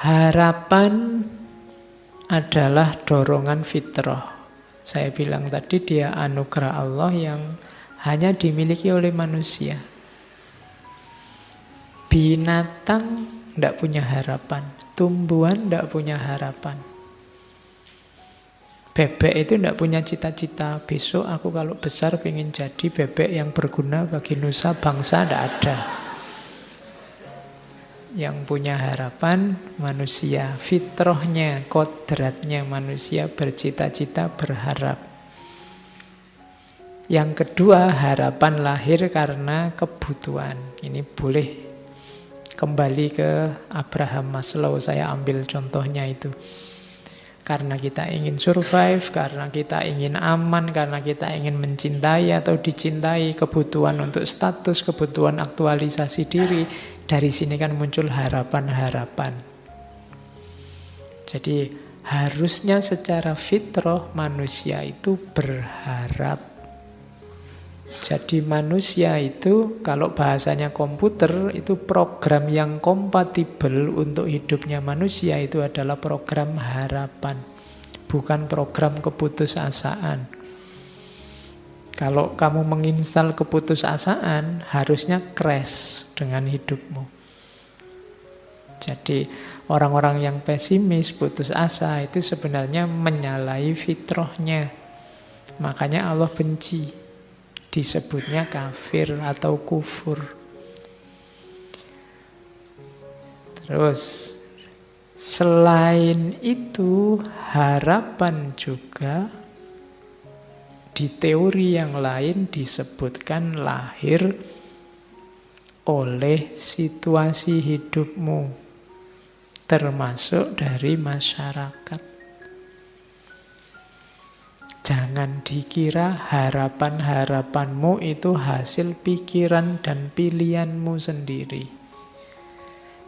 Harapan adalah dorongan fitrah. Saya bilang tadi dia anugerah Allah yang hanya dimiliki oleh manusia. Binatang tidak punya harapan, tumbuhan tidak punya harapan. Bebek itu tidak punya cita-cita, besok aku kalau besar pengen jadi bebek yang berguna bagi nusa bangsa, tidak ada. Yang punya harapan manusia, fitrahnya, kodratnya manusia bercita-cita, berharap. Yang kedua, harapan lahir karena kebutuhan. Ini boleh kembali ke Abraham Maslow, saya ambil contohnya itu. Karena kita ingin survive, karena kita ingin aman, karena kita ingin mencintai atau dicintai, kebutuhan untuk status, kebutuhan aktualisasi diri. Dari sini kan muncul harapan-harapan. Jadi harusnya secara fitrah manusia itu berharap. Jadi manusia itu kalau bahasanya komputer itu program yang kompatibel untuk hidupnya manusia itu adalah program harapan, bukan program keputusasaan. Kalau kamu menginstal keputusasaan, harusnya crash dengan hidupmu. Jadi orang-orang yang pesimis, putus asa itu sebenarnya menyalahi fitrahnya. Makanya Allah benci, disebutnya kafir atau kufur. Terus selain itu harapan juga di teori yang lain disebutkan lahir oleh situasi hidupmu, termasuk dari masyarakat. Jangan dikira harapan-harapanmu itu hasil pikiran dan pilihanmu sendiri.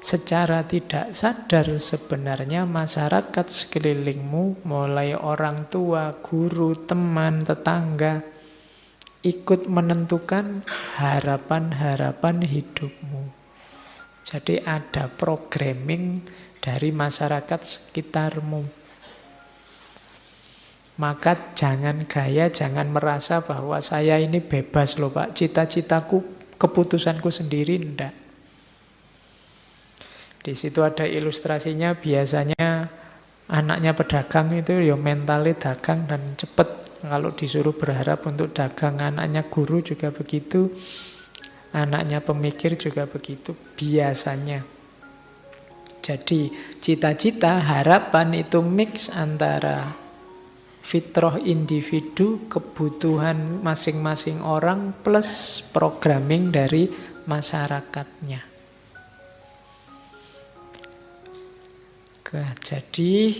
Secara tidak sadar sebenarnya masyarakat sekelilingmu, mulai orang tua, guru, teman, tetangga, ikut menentukan harapan-harapan hidupmu. Jadi ada programming dari masyarakat sekitarmu. Maka jangan gaya, jangan merasa bahwa saya ini bebas loh Pak, cita-citaku, keputusanku sendiri, enggak. Di situ ada ilustrasinya, biasanya anaknya pedagang itu ya mentalnya dagang dan cepet. Kalau disuruh berharap untuk dagang, anaknya guru juga begitu, anaknya pemikir juga begitu, biasanya. Jadi cita-cita, harapan itu mix antara fitrah individu, kebutuhan masing-masing orang, plus programming dari masyarakatnya. Jadi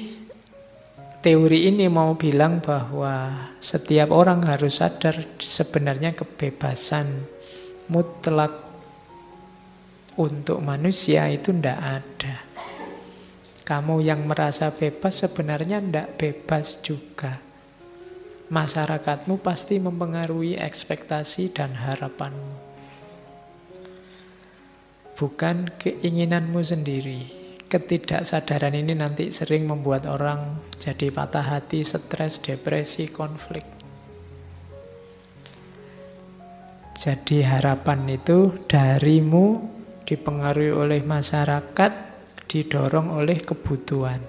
teori ini mau bilang bahwa setiap orang harus sadar sebenarnya kebebasan mutlak untuk manusia itu tidak ada. Kamu yang merasa bebas sebenarnya tidak bebas juga. Masyarakatmu pasti mempengaruhi ekspektasi dan harapanmu. Bukan keinginanmu sendiri. Ketidaksadaran ini nanti sering membuat orang jadi patah hati, stres, depresi, konflik. Jadi harapan itu darimu dipengaruhi oleh masyarakat, didorong oleh kebutuhan.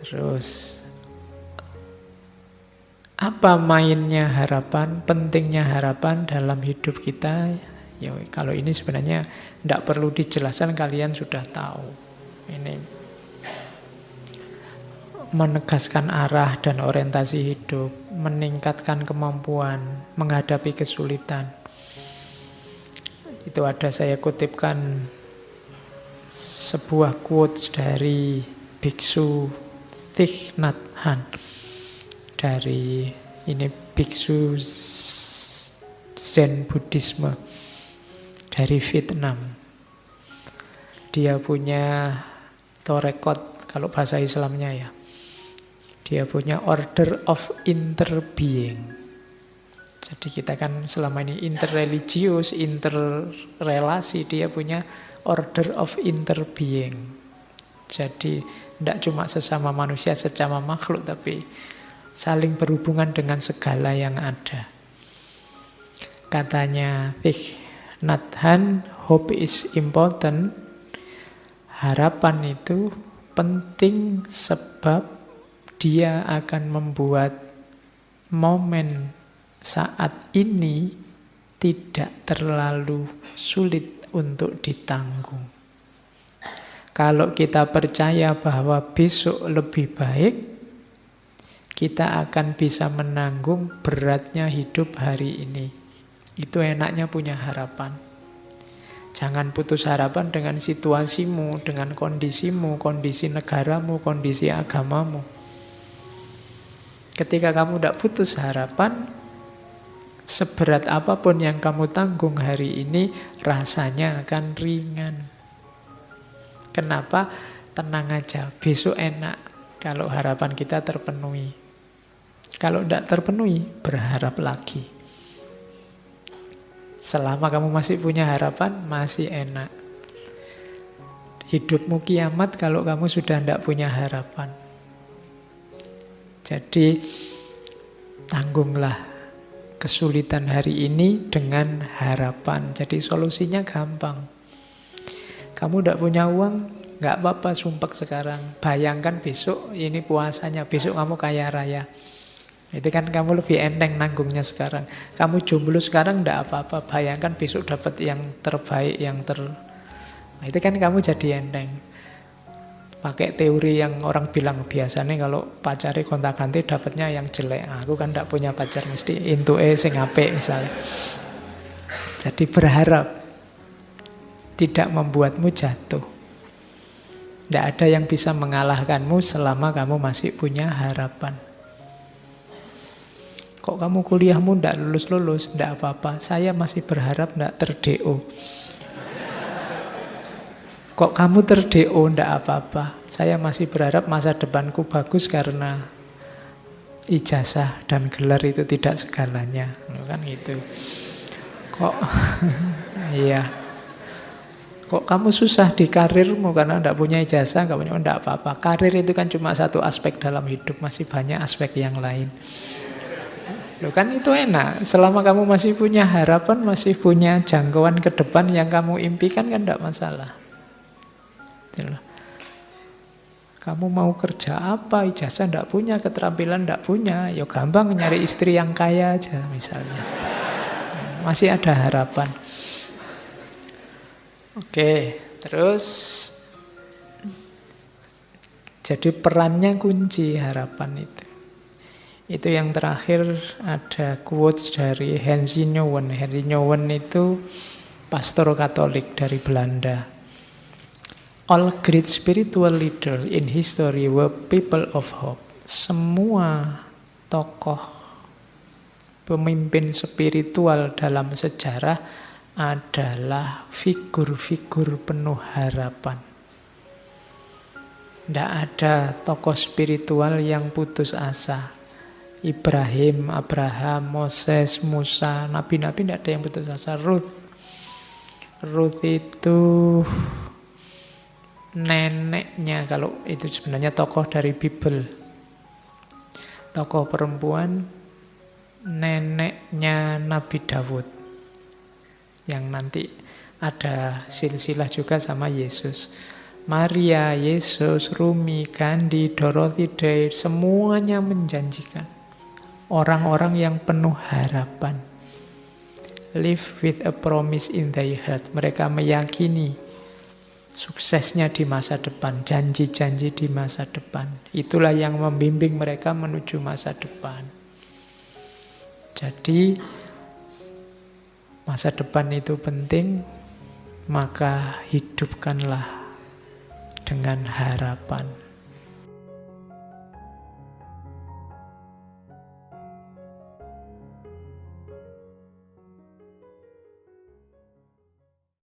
Terus apa mainnya harapan, pentingnya harapan dalam hidup kita? Ya, kalau ini sebenarnya tidak perlu dijelaskan, kalian sudah tahu. Ini menegaskan arah dan orientasi hidup, meningkatkan kemampuan menghadapi kesulitan. Itu ada saya kutipkan sebuah quotes dari Biksu Thich Nhat Hanh, dari ini biksu Zen Buddhisme dari Vietnam. Dia punya torekot kalau bahasa Islamnya ya. Dia punya order of interbeing. Jadi kita kan selama ini interreligius, interrelasi, dia punya order of interbeing. Jadi tidak cuma sesama manusia, sesama makhluk, tapi saling berhubungan dengan segala yang ada. Katanya Thich Nhat Hanh, hope is important. Harapan itu penting sebab dia akan membuat momen saat ini tidak terlalu sulit untuk ditanggung. Kalau kita percaya bahwa besok lebih baik, kita akan bisa menanggung beratnya hidup hari ini. Itu enaknya punya harapan. Jangan putus harapan dengan situasimu, dengan kondisimu, kondisi negaramu, kondisi agamamu. Ketika kamu tidak putus harapan, seberat apapun yang kamu tanggung hari ini, rasanya akan ringan. Kenapa? Tenang aja, besok enak kalau harapan kita terpenuhi. Kalau tidak terpenuhi, berharap lagi. Selama kamu masih punya harapan, masih enak. Hidupmu kiamat kalau kamu sudah tidak punya harapan. Jadi, tanggunglah kesulitan hari ini dengan harapan. Jadi solusinya gampang. Kamu tidak punya uang, nggak apa-apa, sumpek sekarang. Bayangkan besok ini puasanya, besok kamu kaya raya. Itu kan kamu lebih enteng nanggungnya sekarang. Kamu jomblo sekarang tidak apa-apa, bayangkan besok dapat yang terbaik, Nah, itu kan kamu jadi enteng. Pakai teori yang orang bilang biasanya kalau pacari gonta-ganti dapatnya yang jelek. Aku kan tidak punya pacar, mesti intuke sing apik misalnya. Jadi berharap tidak membuatmu jatuh. Tidak ada yang bisa mengalahkanmu selama kamu masih punya harapan. Kok kamu kuliahmu tidak lulus-lulus? Tidak apa-apa, saya masih berharap tidak ter-DO. Kok kamu ter-DO? Tidak apa-apa, saya masih berharap masa depanku bagus karena ijazah dan gelar itu tidak segalanya. Kan gitu. Kok iya. Kok kamu susah di karirmu karena tidak punya ijazah, tidak punya, tidak apa-apa. Karir itu kan cuma satu aspek dalam hidup, masih banyak aspek yang lain. Loh kan itu enak, selama kamu masih punya harapan, masih punya jangkauan ke depan yang kamu impikan kan tidak masalah. Kamu mau kerja apa, ijazah tidak punya, keterampilan tidak punya, ya gampang nyari istri yang kaya aja misalnya. Masih ada harapan. Oke, terus jadi perannya kunci harapan itu. Itu yang terakhir ada quotes dari Henry Nouwen. Henry Nouwen itu pastor Katolik dari Belanda. All great spiritual leaders in history were people of hope. Semua tokoh pemimpin spiritual dalam sejarah adalah figur-figur penuh harapan. Tidak ada tokoh spiritual yang putus asa. Ibrahim, Abraham, Moses, Musa, nabi-nabi tidak ada yang putus asa. Ruth itu neneknya, kalau itu sebenarnya tokoh dari Bible. Tokoh perempuan, neneknya Nabi Daud. Yang nanti ada silsilah juga sama Yesus. Maria, Yesus, Rumi, Gandhi, Dorothy Day, semuanya menjanjikan. Orang-orang yang penuh harapan. Live with a promise in their heart. Mereka meyakini suksesnya di masa depan, janji-janji di masa depan. Itulah yang membimbing mereka menuju masa depan. Jadi masa depan itu penting, maka hidupkanlah dengan harapan.